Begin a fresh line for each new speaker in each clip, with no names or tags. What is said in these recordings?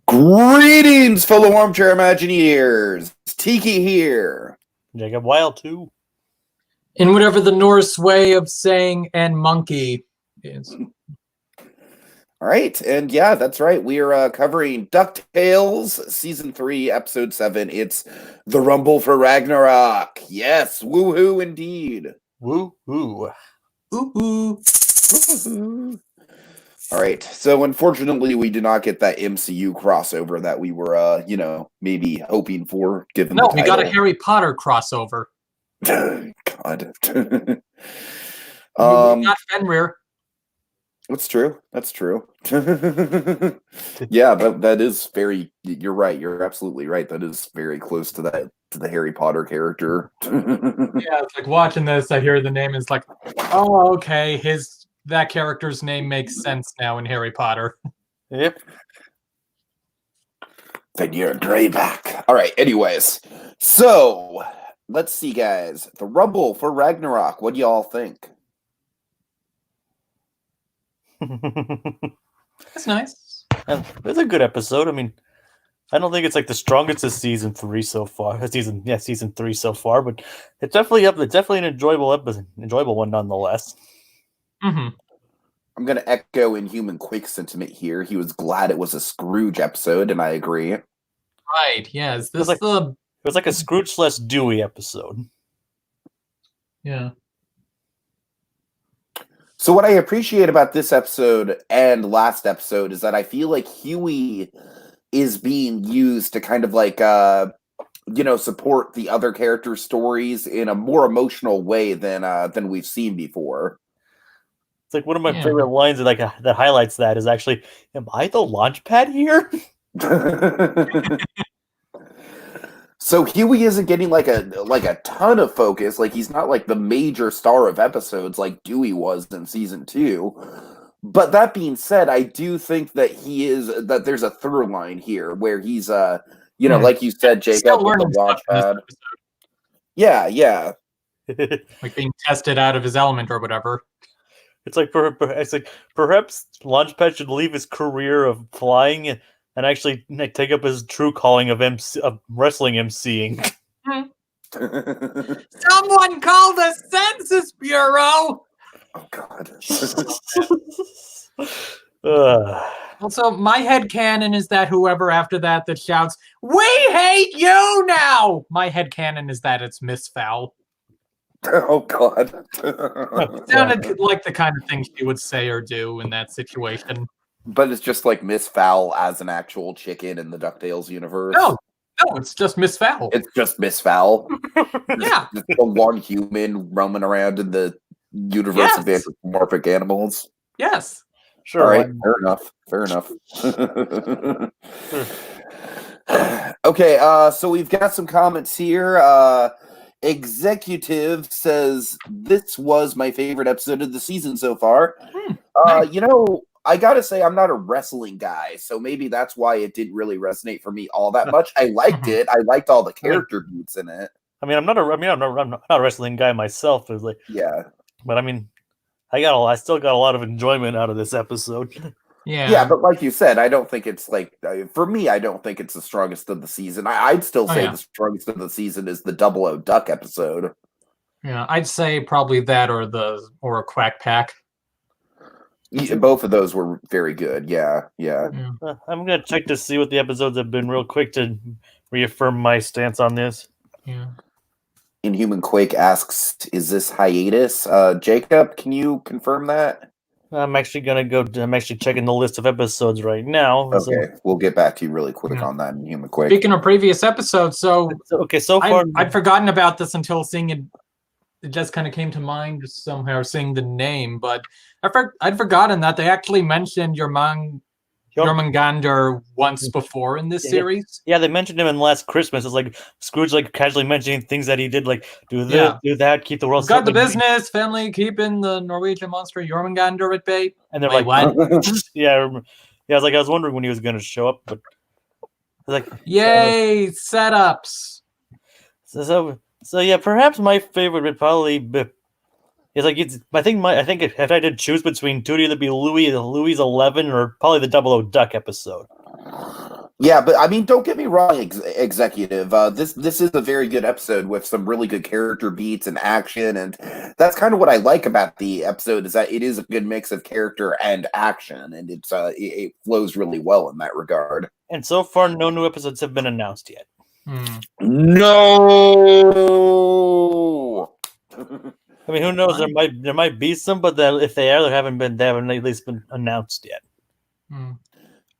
Greetings, fellow armchair Imagineers. Tiki here.
Jacob Wild too.
In whatever the Norse way of saying "and monkey" is.
All right, and yeah, that's right. We are covering DuckTales, Season 3, Episode 7. It's The Rumble for Ragnarok. Yes, woohoo indeed.
Woo-hoo.
Ooh.
All right, so unfortunately, we did not get that MCU crossover that we were, maybe hoping for, given the
No,
title.
we got a Harry Potter crossover.
God.
Not Fenrir.
That's true. That's true. Yeah, that is very. You're right. You're absolutely right. That is very close to the Harry Potter character.
Yeah, it's like watching this, I hear the name, and it's like, oh, okay, that character's name makes sense now in Harry Potter.
Yep.
Then you're Greyback. All right. Anyways, so let's see, guys. The Rumble for Ragnarok. What do y'all think?
That's nice.
It's a good episode. I mean, I don't think it's like the strongest of season 3 so far. Season 3 so far, but it's definitely up. It's definitely an enjoyable episode, enjoyable one nonetheless.
Mm-hmm.
I'm gonna echo Inhuman Quick sentiment here. He was glad it was a Scrooge episode, and I agree.
Right. Yeah. Is this
It was like a Scrooge / Dewey episode.
Yeah.
So what I appreciate about this episode and last episode is that I feel like Huey is being used to kind of like, support the other characters' stories in a more emotional way than we've seen before.
It's like one of my favorite lines that highlights that is actually, "Am I the Launchpad here?"
So Huey isn't getting like a ton of focus. Like he's not like the major star of episodes like Dewey was in season 2. But that being said, I do think that that there's a through line here where he's like you said, Jacob, with the Launchpad. Yeah.
Like being tested out of his element or whatever.
It's like perhaps Launchpad should leave his career of flying and actually take up his true calling of wrestling emceeing.
Someone call the Census Bureau!
Oh, God.
Also, my headcanon is that whoever after that shouts, "We hate you now!" My headcanon is that it's Miss Fowl.
Oh, God.
It sounded like the kind of thing she would say or do in that situation.
But it's just like Miss Fowl as an actual chicken in the DuckTales universe.
No, it's just Miss Fowl.
It's just Miss Fowl.
Yeah.
Just the one human roaming around in the universe of anthropomorphic animals.
Yes.
Sure.
All right. Fair enough. Okay. So we've got some comments here. Executive says, "This was my favorite episode of the season so far." I gotta say, I'm not a wrestling guy, so maybe that's why it didn't really resonate for me all that much. I liked it. I liked all the character beats in it.
I mean, I'm not a wrestling guy myself. It's like,
yeah,
but I mean, I still got a lot of enjoyment out of this episode.
Yeah, but like you said, I don't think it's like for me. I don't think it's the strongest of the season. I'd still say the strongest of the season is the Double O Duck episode.
Yeah, I'd say probably that or a Quack Pack.
Yeah, both of those were very good. Yeah.
I'm gonna check to see what the episodes have been real quick to reaffirm my stance on this.
Yeah.
Inhuman Quake asks, "Is this hiatus?" Jacob, can you confirm that?
I'm actually checking the list of episodes right now.
Okay, so we'll get back to you really quick on that, Inhuman Quake.
Speaking of previous episodes, so
far
I'd forgotten about this until seeing it. It just kind of came to mind somehow, seeing the name, but I'd forgotten that they actually mentioned Jormungandr once before in this series.
Yeah, they mentioned him in Last Christmas. It's like Scrooge, like casually mentioning things that he did, like do this, do that, keep the world.
Got the business, family, keeping the Norwegian monster Jormungandr at bay.
And they're what? I was wondering when he was going to show up, but like,
yay, setups.
So yeah, perhaps my favorite would probably be It's like I think if I did choose between two, it'd either be Louis 11 or probably the Double O Duck episode.
Yeah, but I mean, don't get me wrong, executive. This is a very good episode with some really good character beats and action, and that's kind of what I like about the episode is that it is a good mix of character and action, and it flows really well in that regard.
And so far, no new episodes have been announced yet.
No.
I mean, who knows? There might be some, but if they haven't at least been announced yet.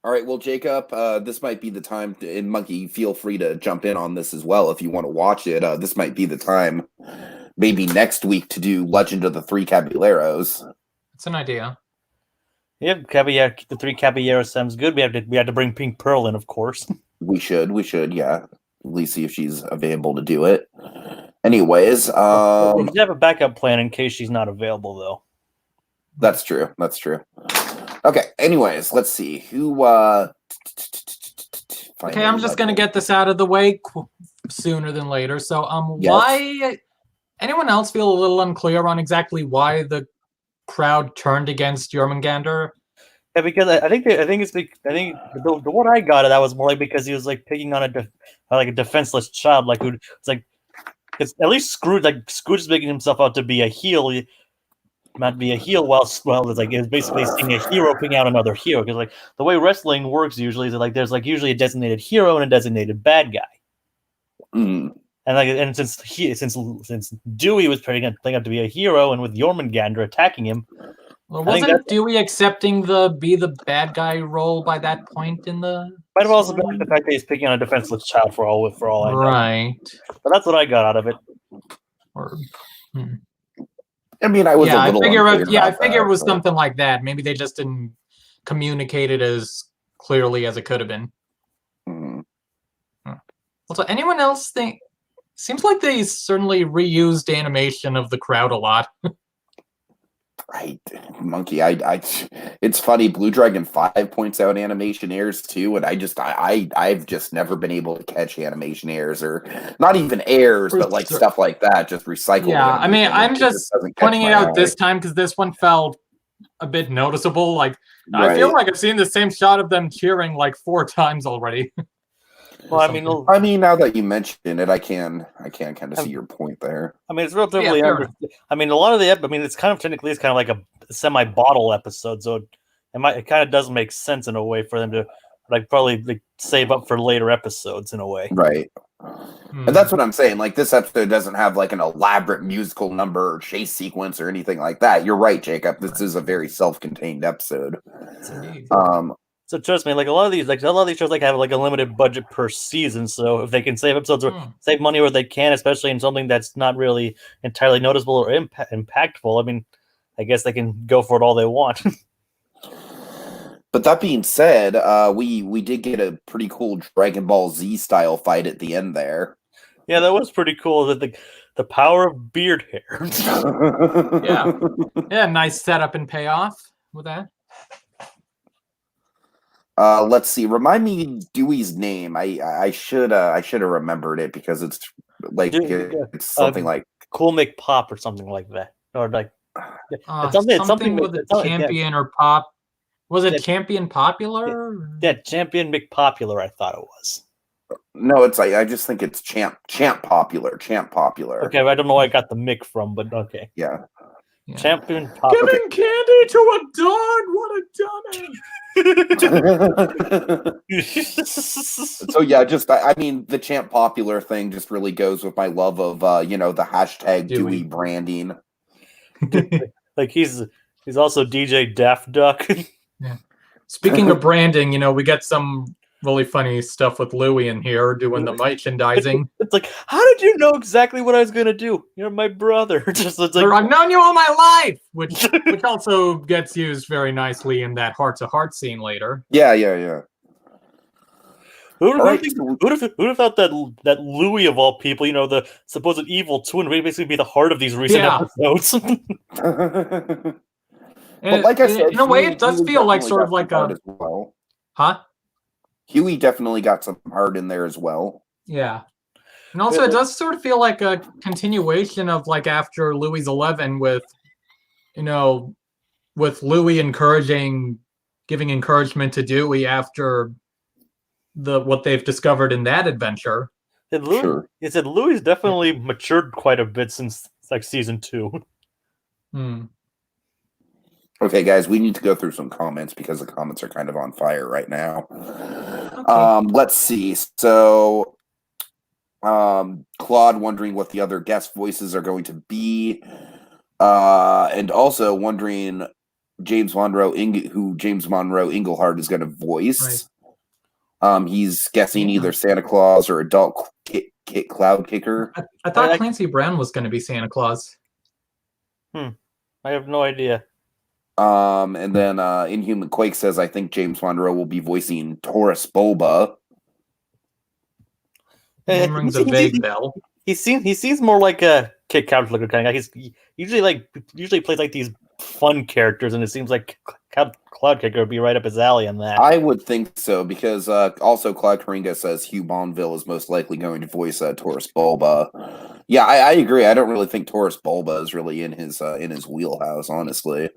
All right, well, Jacob, this might be the time, and Monkey, feel free to jump in on this as well if you want to watch it. This might be the time, maybe next week, to do Legend of the Three Caballeros.
It's an idea.
Yeah, the Three Caballeros sounds good. We have to bring Pink Pearl in, of course. We should,
yeah. At least see if she's available to do it. Anyways,
we have a backup plan in case she's not available, though.
That's true. Okay, anyways, let's see. Who,
Okay, I'm just going to get this out of the way sooner than later. So,
yes.
Why... Anyone else feel a little unclear on exactly why the crowd turned against Jormungandr?
Yeah, because I think the one I got that was more like because he was like picking on a defenseless child, like who it's like because at least Scrooge is making himself out to be a heel. Not be a heel while it's like it's basically seeing a hero picking out another hero because like the way wrestling works usually is that, like there's like usually a designated hero and a designated bad guy. And since Dewey was playing out to be a hero and with Jormungandr attacking him,
well, wasn't Dewey accepting the be the bad guy role by that point in the?
Might have also been the fact that he's picking on a defenseless child for all I know.
Right.
But that's what I got out of it.
I mean, I was a little
I figure it was something like that. Maybe they just didn't communicate it as clearly as it could have been. Also, anyone else think? Seems like they certainly reused animation of the crowd a lot.
Monkey, it's funny. Blue Dragon 5 points out animation errors too, and I've just never been able to catch animation errors, or not even errors, but like stuff like that, just recycled.
Yeah, I mean, I'm just pointing it out this time because this one felt a bit noticeable. Like, I feel like I've seen the same shot of them cheering like 4 times already.
Well, I mean,
now that you mention it, I can kind of see your point there.
I mean, it's relatively. I mean, a lot of it's kind of technically it's kind of like a semi-bottle episode, so it kind of does make sense in a way for them to like probably like save up for later episodes in a way.
Right. And that's what I'm saying. Like this episode doesn't have like an elaborate musical number or chase sequence or anything like that. You're right, Jacob. This is a very self-contained episode.
So trust me, like a lot of these shows like have like a limited budget per season. So if they can save episodes or save money where they can, especially in something that's not really entirely noticeable or impactful, I mean, I guess they can go for it all they want.
But that being said, we did get a pretty cool Dragon Ball Z style fight at the end there.
Yeah, that was pretty cool. That the power of beard hair.
Yeah, nice setup and payoff with that.
Let's see. Remind me Dewey's name. I should have remembered it because it's like it's something like
Cool McPop or something like that, or like
something with a champion or pop. Was it Champion Popular?
Yeah, Champion McPopular. I thought it was.
No, it's like I just think it's Champ Popular.
Okay, I don't know where I got the Mick from, but okay.
Yeah.
Champion Popular.
Giving candy to a dog. What a dummy.
So yeah, just I mean the Champ Popular thing just really goes with my love of the hashtag Dewey branding.
Like he's also DJ Daft Duck.
Yeah. Speaking of branding, we get some really funny stuff with Louie in here doing the merchandising.
It's like, how did you know exactly what I was gonna do? You're my brother. Just it's like
I've known you all my life, which also gets used very nicely in that heart-to-heart scene later.
Yeah.
Who'd have thought that Louie of all people, the supposed evil twin, would basically be the heart of these recent episodes.
But like I said,
in a way, it does feel like sort of like a. Huh?
Huey definitely got some heart in there as well.
Yeah. And also, it does sort of feel like a continuation of like after Louis 11 with with Louis giving encouragement to Dewey after what they've discovered in that adventure.
Louis definitely matured quite a bit since like season 2.
Okay, guys, we need to go through some comments because the comments are kind of on fire right now.
Okay.
Let's see. So, Claude wondering what the other guest voices are going to be, and also wondering who James Monroe Englehart is going to voice.
Right.
He's guessing either Santa Claus or adult Cloud Kicker.
I thought Clancy Brown was going to be Santa Claus.
I have no idea.
And then Inhuman Quake says, I think James Monroe will be voicing Taurus Bulba.
Name rings a vague bell.
He seems more like a Kid Couch looker kind of guy. He usually plays like these fun characters, and it seems like Cloud Kicker would be right up his alley on that.
I would think so, because also Cloud Karinga says Hugh Bonville is most likely going to voice Taurus Bulba. Yeah, I agree. I don't really think Taurus Bulba is really in his wheelhouse, honestly.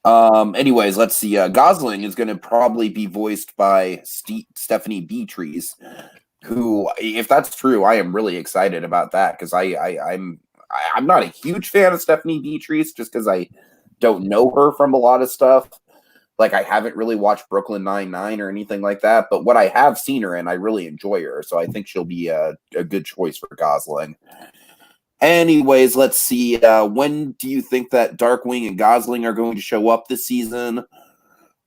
Anyways, let's see. Gosling is going to probably be voiced by Stephanie Beatrice, who, if that's true, I am really excited about that, because I'm not a huge fan of Stephanie Beatrice just because I don't know her from a lot of stuff. Like, I haven't really watched Brooklyn Nine-Nine or anything like that, but what I have seen her in, I really enjoy her, so I think she'll be a good choice for Gosling. Anyways, let's see. When do you think that Darkwing and Gosling are going to show up this season?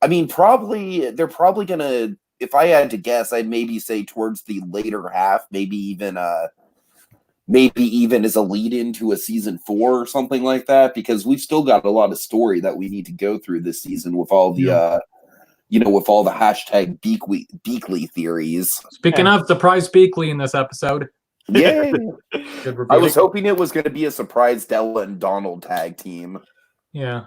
I mean, they're probably going to, if I had to guess, I'd maybe say towards the later half, maybe even as a lead-in to a season 4 or something like that, because we've still got a lot of story that we need to go through this season with all the, with all the hashtag Beakley theories.
Speaking of, surprise Beakley in this episode.
Yay! I was hoping it was going to be a surprise Della and Donald tag team.
Yeah.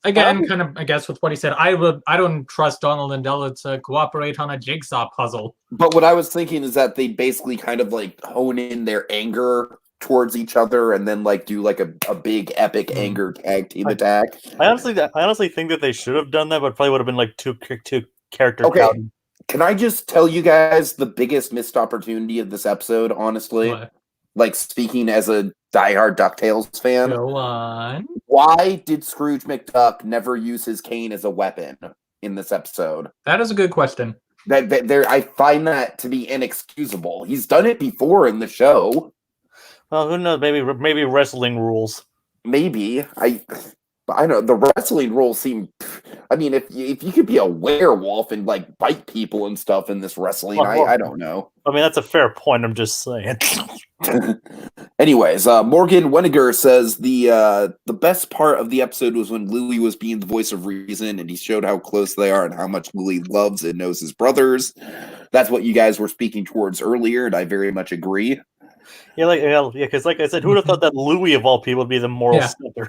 Again, kind of, I guess, with what he said, I don't trust Donald and Della to cooperate on a jigsaw puzzle.
But what I was thinking is that they basically kind of like hone in their anger towards each other and then like do like a big epic anger tag team attack.
I honestly think that they should have done that, but probably would have been like two character.
Okay. Can I just tell you guys the biggest missed opportunity of this episode, honestly?
What?
Like, speaking as a diehard DuckTales fan.
Go on.
Why did Scrooge McDuck never use his cane as a weapon in this episode?
That is a good question.
I find that to be inexcusable. He's done it before in the show.
Well, who knows? Maybe wrestling rules.
Maybe. I know the wrestling rules seem. I mean, if you could be a werewolf and like bite people and stuff in this wrestling, I don't know.
I mean, that's a fair point. I'm just saying.
Anyways, Morgan Weniger says the best part of the episode was when Louis was being the voice of reason, and he showed how close they are and how much Louis loves and knows his brothers. That's what you guys were speaking towards earlier, and I very much agree.
Yeah, because like I said, who would have thought that Louis of all people would be the moral center?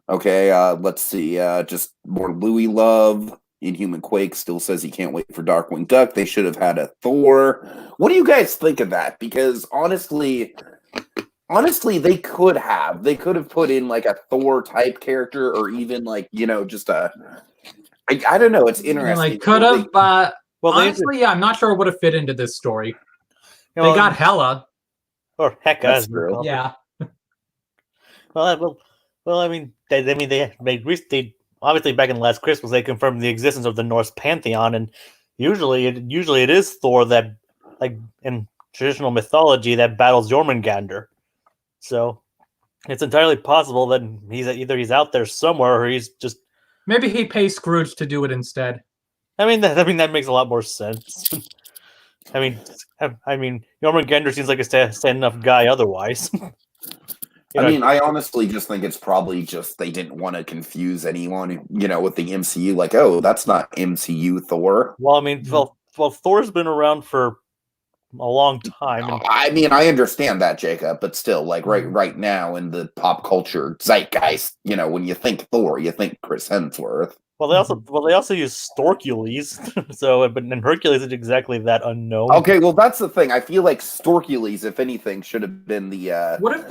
Okay, let's see. Just more Louis love. Inhuman Quake still says he can't wait for Darkwing Duck. They should have had a Thor. What do you guys think of that? Because honestly, they could have. They could have put in like a Thor type character, or even like just a. I don't know. It's interesting.
Like could have. Honestly, I'm not sure it would have fit into this story. They got Hela.
Or Hecka.
That's true.
Yeah.
Well, I mean, they obviously back in Last Christmas they confirmed the existence of the Norse pantheon, and usually it is Thor that, like in traditional mythology, that battles Jormungandr. So it's entirely possible that he's out there somewhere, or he's just
maybe he pays Scrooge to do it instead.
I mean that makes a lot more sense. I mean, Jormungandr seems like a stand enough guy otherwise.
I honestly just think it's probably just they didn't want to confuse anyone, with the MCU. Like, oh, that's not MCU Thor.
Well, I mean, Thor's been around for a long time.
I mean, I understand that, Jacob, but still, like right now in the pop culture zeitgeist, when you think Thor, you think Chris Hemsworth.
they also use Storkules, so but then Hercules is exactly that unknown.
Okay, well that's the thing. I feel like Storkules, if anything, should have been the.
What if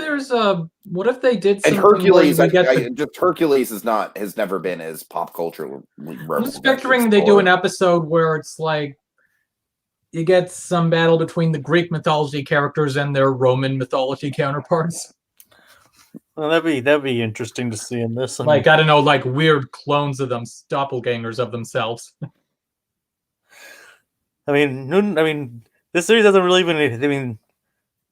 they did
And
something
Hercules,
where we get
just Hercules has never been as pop culture.
I'm just picturing they do an episode where it's like you get some battle between the Greek mythology characters and their Roman mythology counterparts.
Well, that'd be interesting to see in this.
Like, I don't know, like weird clones of them, doppelgangers of themselves.
I mean, this series doesn't really even. I mean,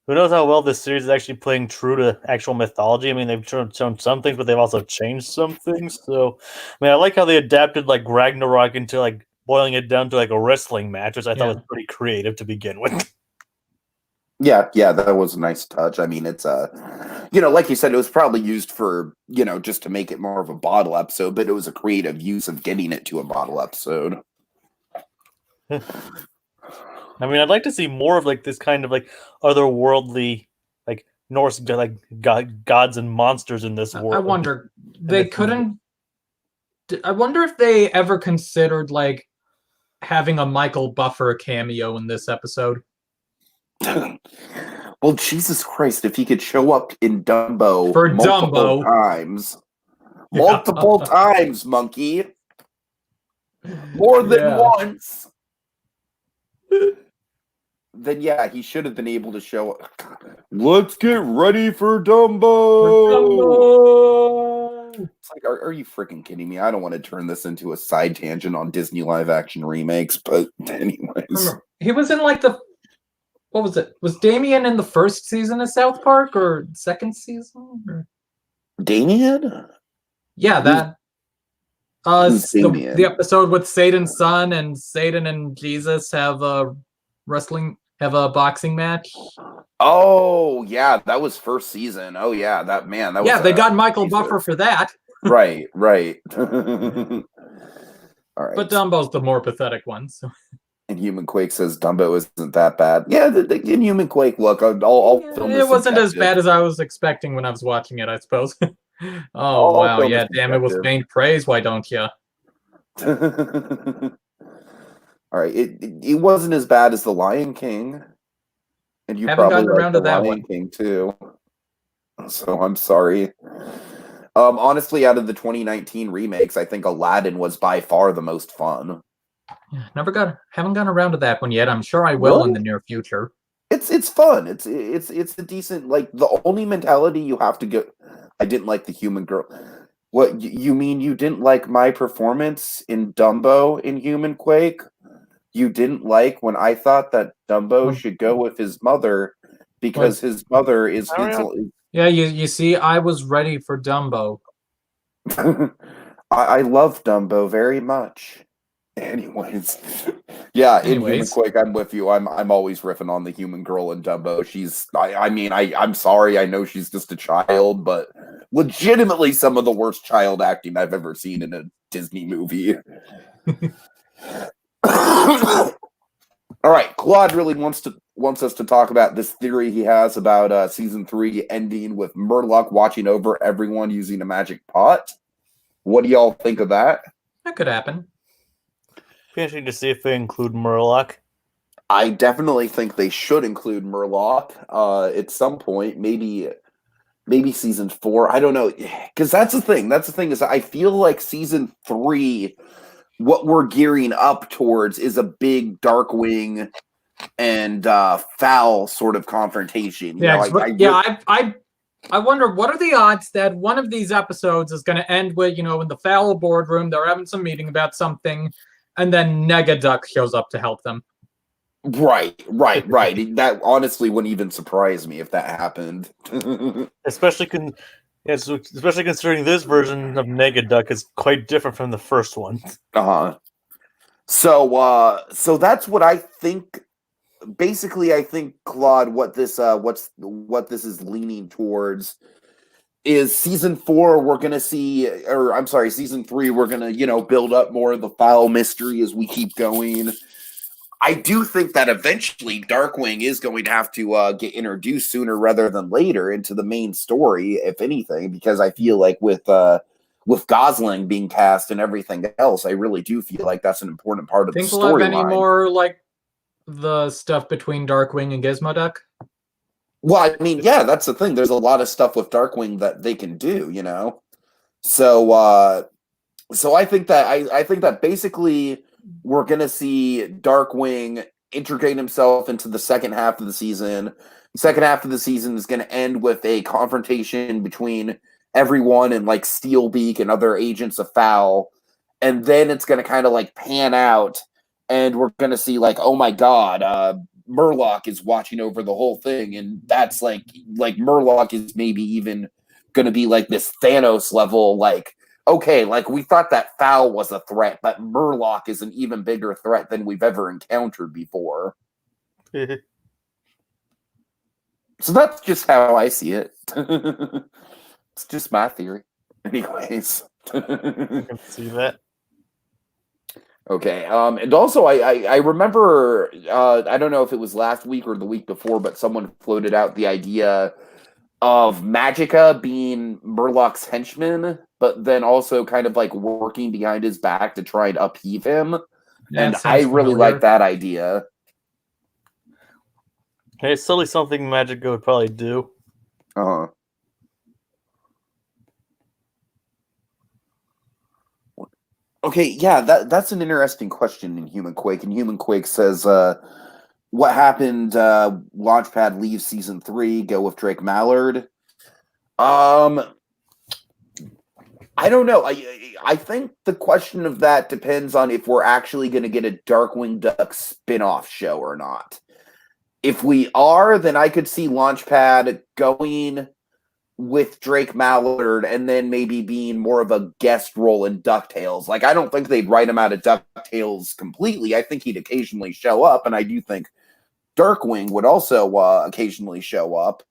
who knows how well this series is actually playing true to actual mythology? I mean, they've shown some things, but they've also changed some things. So, I mean, I like how they adapted like Ragnarok into like boiling it down to like a wrestling match, which I thought was pretty creative to begin with.
Yeah, that was a nice touch. I mean, it's like you said, it was probably used for, just to make it more of a bottle episode, but it was a creative use of getting it to a bottle episode.
I mean, I'd like to see more of like this kind of like otherworldly, like Norse like gods and monsters in this world.
I wonder I wonder if they ever considered like having a Michael Buffer cameo in this episode.
Well, Jesus Christ, if he could show up in Dumbo
For
multiple
Dumbo.
times. Multiple times, monkey. More than once. Then he should have been able to show up. Let's get ready for Dumbo! It's like, are you freaking kidding me? I don't want to turn this into a side tangent on Disney live action remakes, but anyways.
He was in like what was it? Was Damien in the first season of South Park or second season? Or?
Damien?
Yeah, that.
Damien?
The episode with Satan's son and Satan and Jesus have a boxing match.
Oh yeah, that was first season. Oh yeah, that was.
They got Michael Buffer for that.
Right. All right.
But Dumbo's the more pathetic one. So.
And Human Quake says Dumbo isn't that bad. Yeah, in Human Quake, look, I'll film this.
It wasn't as bad as I was expecting when I was watching it, I suppose. Wow, yeah, damn, it was faint praise, why don't you?
All right, it wasn't as bad as The Lion King. And you
haven't
probably
gotten around to that
Lion King too. So I'm sorry. Honestly, out of the 2019 remakes, I think Aladdin was by far the most fun.
Haven't gotten around to that one yet. I'm sure I will in the near future.
It's fun. It's a decent, like, the only mentality you have to get. I didn't like the human girl. What you mean? You didn't like my performance in Dumbo in Human Quake? You didn't like when I thought that Dumbo should go with his mother because his mother is his.
Yeah, you see, I was ready for Dumbo.
I love Dumbo very much. Anyways, in Human Quake, I'm with you. I'm always riffing on the human girl in Dumbo. I'm sorry, I know she's just a child, but legitimately some of the worst child acting I've ever seen in a Disney movie. All right, Claude really wants us to talk about this theory he has about season 3 ending with Murloc watching over everyone using a magic pot. What do y'all think of that?
That could happen.
Interesting to see if they include Murloc.
I definitely think they should include Murloc at some point. Maybe season 4. I don't know, because that's the thing. That's the thing is I feel like season 3, what we're gearing up towards is a big Darkwing and Fowl sort of confrontation.
I wonder what are the odds that one of these episodes is going to end with, in the Fowl boardroom, they're having some meeting about something, and then Negaduck shows up to help them.
Right. That honestly wouldn't even surprise me if that happened.
Especially considering this version of Negaduck is quite different from the first one.
So that's what I think. Basically, I think, Claude, what this is leaning towards is season 4. We're gonna see, or I'm sorry, season 3. We're gonna build up more of the Fowl mystery as we keep going. I do think that eventually Darkwing is going to have to get introduced sooner rather than later into the main story, if anything, because I feel like with with Gosling being cast and everything else, I really do feel like that's an important part of the
Think we'll have any
storyline.
more like the stuff between Darkwing and Gizmoduck?
Well, I mean, yeah, that's the thing. There's a lot of stuff with Darkwing that they can do, you know. So, so I think that basically we're gonna see Darkwing integrate himself into the second half of the season. The second half of the season is going to end with a confrontation between everyone and like Steelbeak and other agents of Foul, and then it's going to kind of like pan out, and we're going to see like, oh my god, Murloc is watching over the whole thing, and that's like Murloc is maybe even going to be like this Thanos level, like, okay, like we thought that Foul was a threat, but Murloc is an even bigger threat than we've ever encountered before. So that's just how I see it. It's just my theory. Anyways.
I can see that.
Okay. And also I remember I don't know if it was last week or the week before, but someone floated out the idea of Magica being Murloc's henchman, but then also kind of like working behind his back to try and upheave him. And I really like that idea.
Hey, it's totally something Magica would probably do.
Uh-huh. Okay, yeah, that's an interesting question in Human Quake. And Human Quake says, what happened? Launchpad leaves season 3, go with Drake Mallard. I don't know. I think the question of that depends on if we're actually going to get a Darkwing Duck spin-off show or not. If we are, then I could see Launchpad going with Drake Mallard and then maybe being more of a guest role in DuckTales. Like, I don't think they'd write him out of DuckTales completely. I think he'd occasionally show up, and I do think Darkwing would also occasionally show up.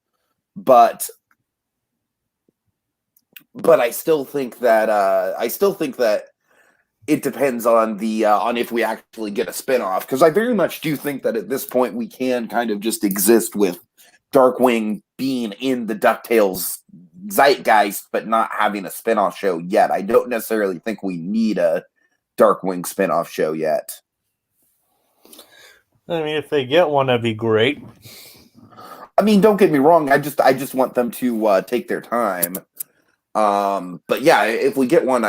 But I still think that it depends on the on if we actually get a spinoff, because I very much do think that at this point we can kind of just exist with Darkwing being in the DuckTales zeitgeist, but not having a spinoff show yet. I don't necessarily think we need a Darkwing spinoff show yet.
I mean, if they get one, that'd be great.
I mean, don't get me wrong. I just want them to take their time. But yeah, if we get one,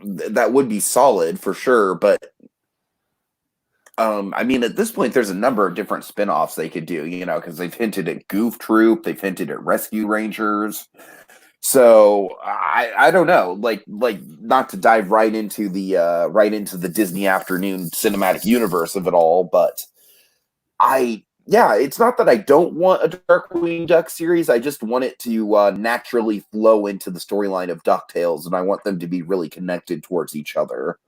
that would be solid for sure. But I mean, at this point, there's a number of different spinoffs they could do, you know, because they've hinted at Goof Troop, they've hinted at Rescue Rangers. So I don't know, like not to dive right into the Disney Afternoon cinematic universe of it all, but it's not that I don't want a Darkwing Duck series. I just want it to naturally flow into the storyline of DuckTales, and I want them to be really connected towards each other.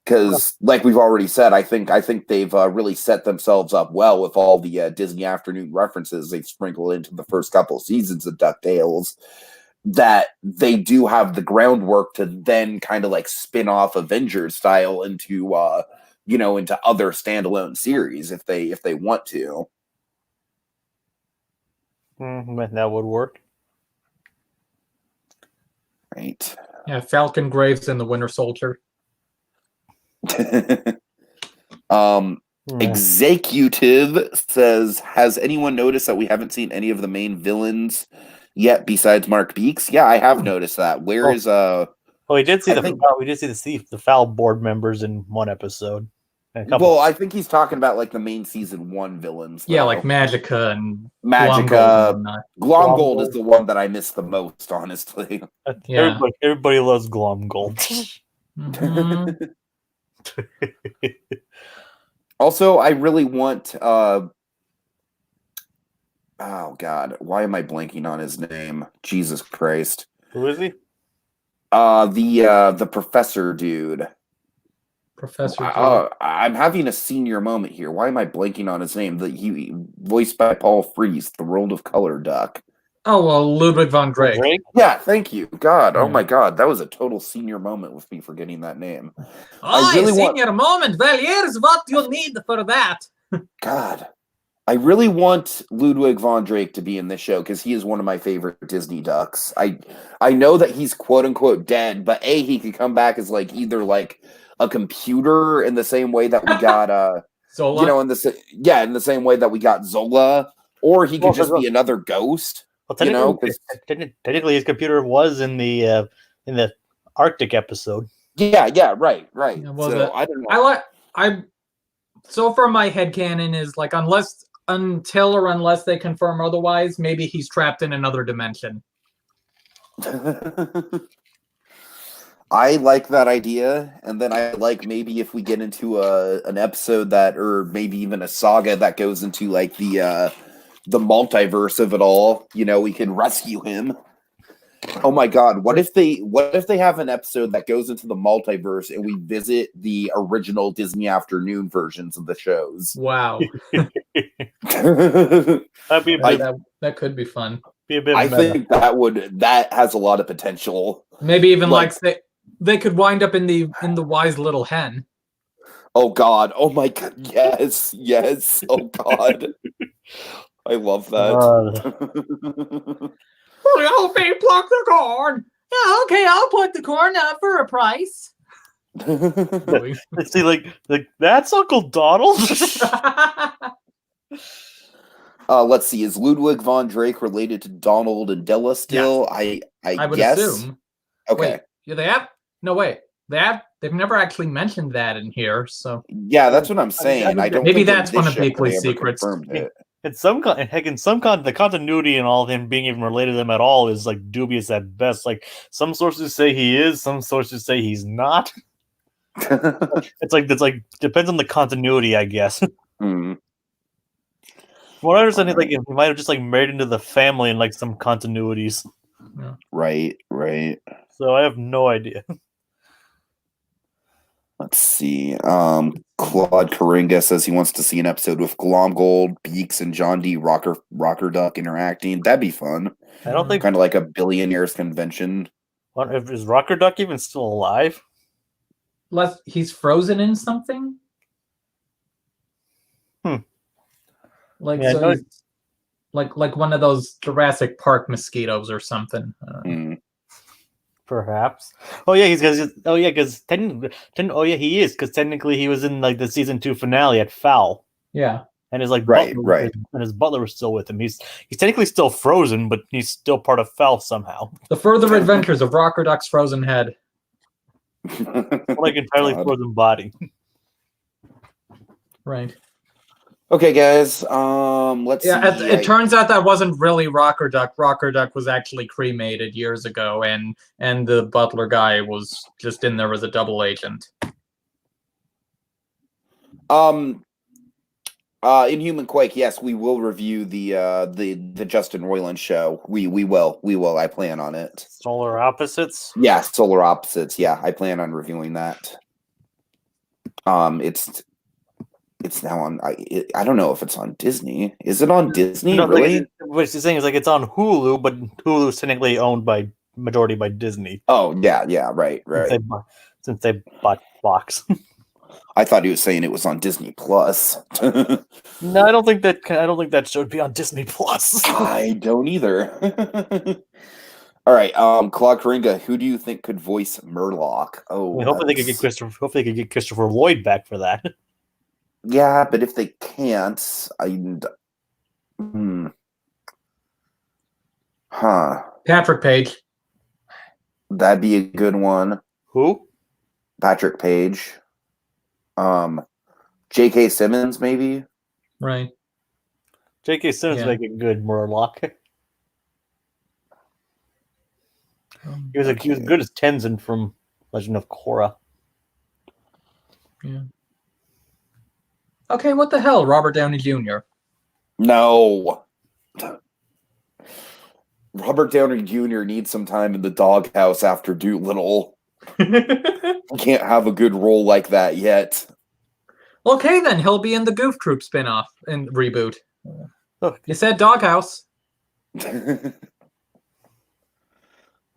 Because, like we've already said, I think they've really set themselves up well with all the Disney Afternoon references they've sprinkled into the first couple of seasons of DuckTales, that they do have the groundwork to then kind of like spin off Avengers style into into other standalone series if they want to.
That would work.
Right.
Yeah, Falcon Graves and the Winter Soldier.
Executive says, has anyone noticed that we haven't seen any of the main villains yet besides Mark Beeks? Yeah, I have noticed that. Where is
we did see the Foul board members in one episode.
Well, I think he's talking about like the main season 1 villains.
Yeah, like Magica and
Magica. Glomgold is the one that I miss the most, honestly.
Yeah.
Everybody loves Glomgold.
Mm-hmm.
Also, I really want oh god, why am I blanking on his name? Jesus Christ.
Who is he?
The professor dude.
Professor
I'm having a senior moment here. Why am I blanking on his name? He voiced by Paul Frees, the World of Color Duck.
Oh, well, Ludwig von Drake.
Yeah, thank you. God, oh my god, that was a total senior moment with me forgetting that name.
Oh, senior moment. Well, here's what you need for that.
God. I really want Ludwig von Drake to be in this show because he is one of my favorite Disney ducks. I know that he's quote unquote dead, but he could come back as like either like a computer in the same way that we got
Zola?
in the same way that we got Zola, or he could just be another ghost.
Well, technically, his computer was in the Arctic episode.
Yeah, right.
Yeah,
So I don't know.
So far my headcanon is like unless they confirm otherwise, maybe he's trapped in another dimension.
I like that idea, and then I like maybe if we get into an episode that, or maybe even a saga that goes into like the multiverse of it all. We can rescue him. Oh my God! What if they have an episode that goes into the multiverse and we visit the original Disney Afternoon versions of the shows?
Wow,
That'd be
that could be fun.
Be a bit.
I think that has a lot of potential.
Maybe even like they could wind up in the Wise Little Hen.
Oh God! Oh my God! Yes! Oh God! I love that.
Oh, they pluck the corn. Yeah, okay, I'll put the corn up for a price.
See, like that's Uncle Donald.
Let's see. Is Ludwig von Drake related to Donald and Della still?
Yes.
I
would
guess.
assume.
Okay.
Wait, yeah, they have? No, wait. They've never actually mentioned that in here, so.
Yeah, that's what I'm saying. I don't.
Maybe
think
that's one of
Beakley's
Beakley's secrets.
The continuity and all of him being even related to them at all is like dubious at best. Like some sources say he is, some sources say he's not. It's like depends on the continuity, I guess.
Mm.
What I understand is like he might have just like married into the family in like some continuities.
Yeah.
Right.
So I have no idea.
Let's see. Claude Coringa says he wants to see an episode with Glomgold, Beaks, and John D. Rocker Duck interacting. That'd be fun.
I don't think
kind of like a billionaires convention.
Is Rocker Duck even still alive?
Unless he's frozen in something? Like
Yeah,
so like one of those Jurassic Park mosquitoes or something.
Perhaps. Oh yeah, because he is because technically he was in like the season 2 finale at Fowl.
Yeah,
and his like
right.
And his butler was still with him. He's technically still frozen, but he's still part of Fowl somehow.
The Further Adventures of Rocker Duck's Frozen Head.
Like entirely frozen body.
Right.
Okay, guys. Let's see.
It turns out that wasn't really Rocker Duck. Rocker Duck was actually cremated years ago, and the butler guy was just in there as a double agent.
Inhuman Quake. Yes, we will review the Justin Roiland show. We will. I plan on it.
Solar Opposites.
Yeah, Solar Opposites. Yeah, I plan on reviewing that. It's now on. I don't know if it's on Disney. Is it on Disney?
No,
really?
What he's saying is like it's on Hulu, but Hulu's technically owned by majority by Disney.
Oh yeah, right.
Since they bought Fox.
I thought he was saying it was on Disney Plus.
No, I don't think that should be on Disney Plus.
I don't either. All right, Claude Coringa, who do you think could voice Murloc? Oh,
hopefully they could get Christopher Lloyd back for that.
Yeah, but if they can't,
Patrick Page.
That'd be a good one.
Who?
Patrick Page. J.K. Simmons, maybe.
Right.
J.K. Simmons make a good Murloc. He was good as Tenzin from Legend of Korra.
Yeah. Okay, what the hell, Robert Downey Jr.?
No. Robert Downey Jr. needs some time in the doghouse after Doolittle. He can't have a good role like that yet.
Okay, then he'll be in the Goof Troop spinoff and reboot. You said doghouse.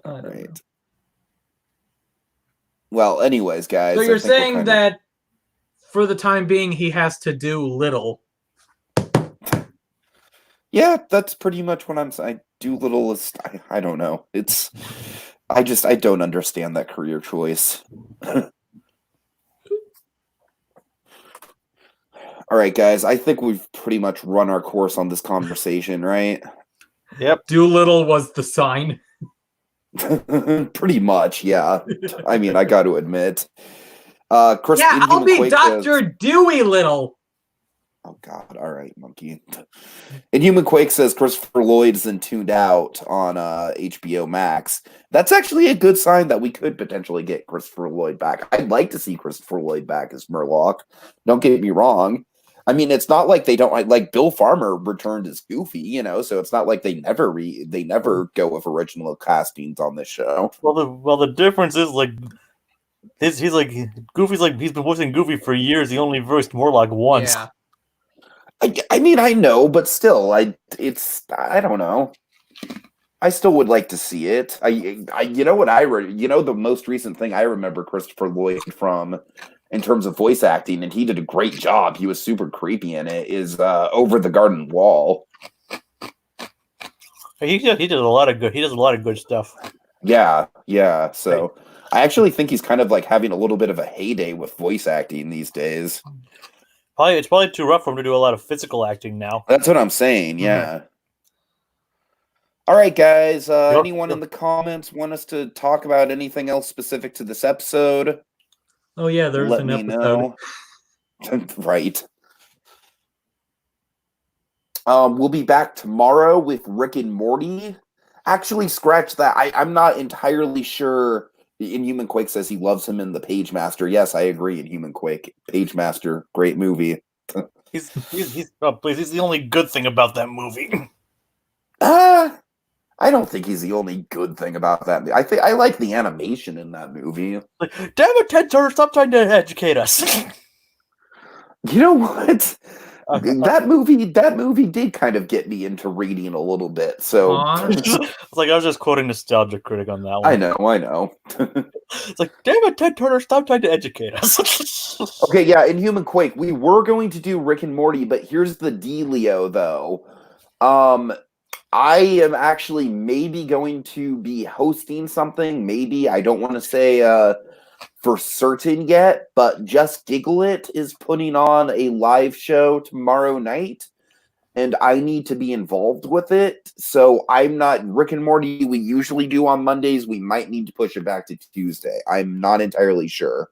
Right. Well, anyways, guys.
So you're saying that for the time being, he has to do little.
Yeah, that's pretty much what I'm saying. Doolittle is, I don't know. I don't understand that career choice. All right, guys, I think we've pretty much run our course on this conversation, right?
Yep.
Doolittle was the sign.
Pretty much, yeah. I mean, I got to admit. Chris,
Yeah, I'll
Inhuman
be
Quake
Dr. Dewey Little.
Oh God! All right, monkey. Inhuman Quake says Christopher Lloyd isn't tuned out on HBO Max. That's actually a good sign that we could potentially get Christopher Lloyd back. I'd like to see Christopher Lloyd back as Murloc. Don't get me wrong. I mean, it's not like they don't like Bill Farmer returned as Goofy, so it's not like they never go with original castings on this show.
Well, the difference is like he's like Goofy's like he's been voicing Goofy for years. He only voiced Morlock once.
Yeah.
I mean, I know, but still, I don't know. I still would like to see it. You know what the most recent thing I remember Christopher Lloyd from, in terms of voice acting, and he did a great job. He was super creepy in it. Is Over the Garden Wall.
He did a lot of good. He does a lot of good stuff.
Yeah. So I actually think he's kind of like having a little bit of a heyday with voice acting these days.
It's probably too rough for him to do a lot of physical acting now.
That's what I'm saying. Yeah. Mm-hmm. All right, guys. Anyone in the comments want us to talk about anything else specific to this episode?
Oh yeah, there's an episode.
Right. We'll be back tomorrow with Rick and Morty. Actually, scratch that. I'm not entirely sure. Inhuman Quake says he loves him in the Page Master. Yes, I agree. Inhuman Quake, Page Master, great movie.
He's the only good thing about that movie.
I don't think he's the only good thing about that movie. I like the animation in that movie.
Like, damn it, Ted Turner, stop trying to educate us.
You know what? That movie did kind of get me into reading a little bit. So
it's like I was just quoting Nostalgia Critic on that one.
I know.
It's like, damn it, Ted Turner, stop trying to educate us.
Okay, yeah, Inhuman Quake, we were going to do Rick and Morty, but here's the dealio, though. I am actually maybe going to be hosting something. Maybe. I don't want to say for certain yet, but Just Giggle It is putting on a live show tomorrow night, and I need to be involved with it. So I'm not Rick and Morty we usually do on Mondays. We might need to push it back to Tuesday. I'm not entirely sure.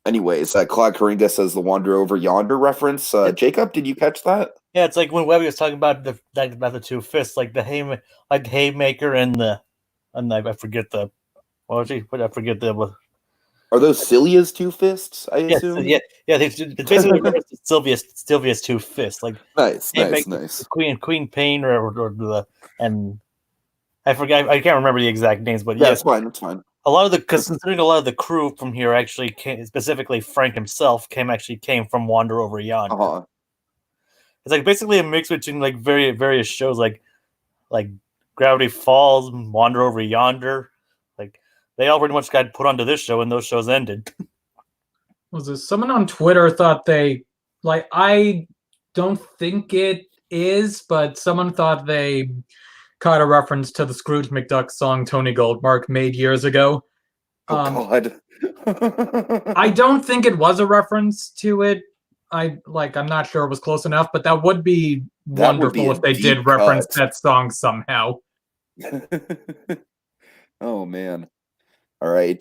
Anyways, Claude Coringa says the Wander Over Yonder reference. Jacob, did you catch that?
Yeah, it's like when Webby was talking about the two fists, like the haymaker and I forget the. What was he? I forget the.
Are those Celia's two fists? I assume.
Yeah. It's basically Sylvia's two fists. Like
nice.
Queen Pain or the and I forgot. I can't remember the exact names, but
yeah, it's fine. It's fine.
Considering a lot of the crew from here actually came, specifically Frank himself came from Wander Over Yonder.
Uh-huh.
It's like basically a mix between like various shows like Gravity Falls, Wander Over Yonder. Like they all pretty much got put onto this show, and those shows ended.
Was there someone on Twitter thought I don't think it is, but someone thought they caught a reference to the Scrooge McDuck song Tony Goldmark made years ago.
Oh God.
I don't think it was a reference to it. I'm not sure it was close enough, but that would be wonderful if they did reference that song somehow.
Oh man. All right.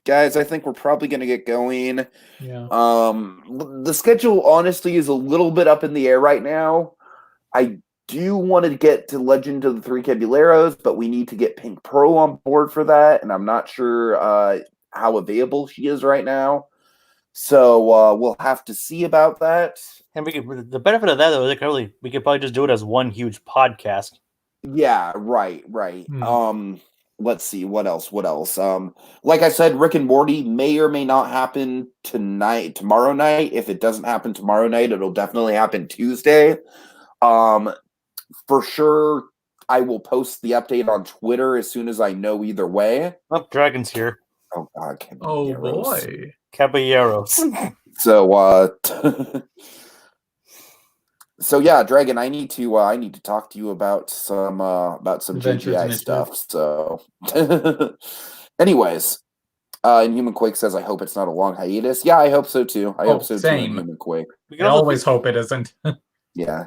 Guys, I think we're probably going to get going.
Yeah.
The schedule honestly is a little bit up in the air right now. I do want to get to Legend of the Three Caballeros, but we need to get Pink Pearl on board for that, and I'm not sure how available she is right now. So we'll have to see about that.
And the benefit of that though, we could probably just do it as one huge podcast.
Yeah, right. Let's see what else. Like I said, Rick and Morty may or may not happen tomorrow night. If it doesn't happen tomorrow night, it'll definitely happen Tuesday. For sure, I will post the update on Twitter as soon as I know either way.
Oh, Dragon's here.
Oh God!
Oh boy,
Caballeros.
So So yeah, Dragon, I need to talk to you about some
Adventures
JGI
Initiative.
stuff. So, anyways, Inhuman Quake says, "I hope it's not a long hiatus." Yeah, I hope so too. I hope so too.
Same.
Inhuman Quake.
We
I
can also
always hope it isn't.
Yeah.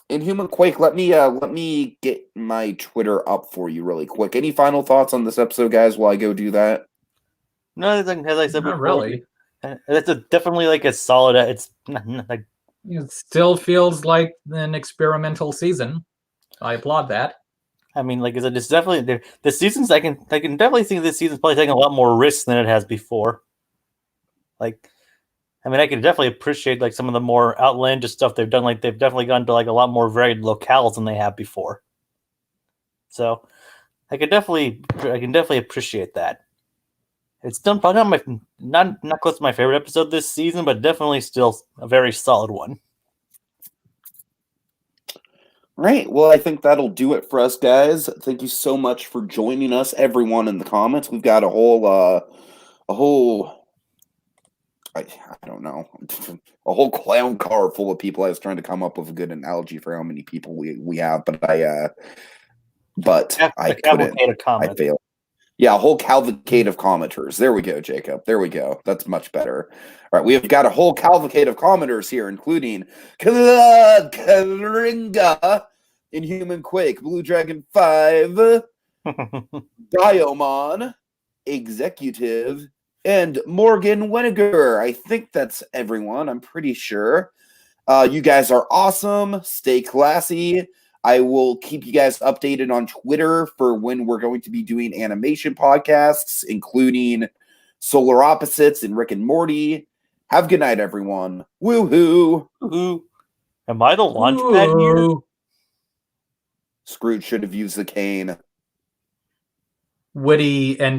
Inhuman Quake. Let me get my Twitter up for you really quick. Any final thoughts on this episode, guys? While I go do that.
No, as I said
Not
before,
really.
It's definitely like a solid. It's like
It still feels like an experimental season. I applaud that.
I mean, like, it's definitely the seasons. I can definitely think this season's probably taking a lot more risks than it has before. Like, I mean, I can definitely appreciate like some of the more outlandish stuff they've done. Like, they've definitely gone to like a lot more varied locales than they have before. So, I can definitely appreciate that. It's done probably not close to my favorite episode this season, but definitely still a very solid one.
Right. Well, I think that'll do it for us, guys. Thank you so much for joining us, everyone in the comments. We've got a whole I don't know, a whole clown car full of people. I was trying to come up with a good analogy for how many people we have, but I couldn't. I failed. Yeah, a whole cavalcade of commenters. There we go, Jacob. There we go. That's much better. All right, we have got a whole cavalcade of commenters here, including Karinga, Inhuman Quake, Blue Dragon 5, Biomon, Executive, and Morgan Weniger. I think that's everyone. I'm pretty sure. You guys are awesome. Stay classy. I will keep you guys updated on Twitter for when we're going to be doing animation podcasts, including Solar Opposites and Rick and Morty. Have a good night, everyone. Woohoo!
Woohoo! Am I the Launchpad here?
Scrooge should have used the cane.
Witty ending.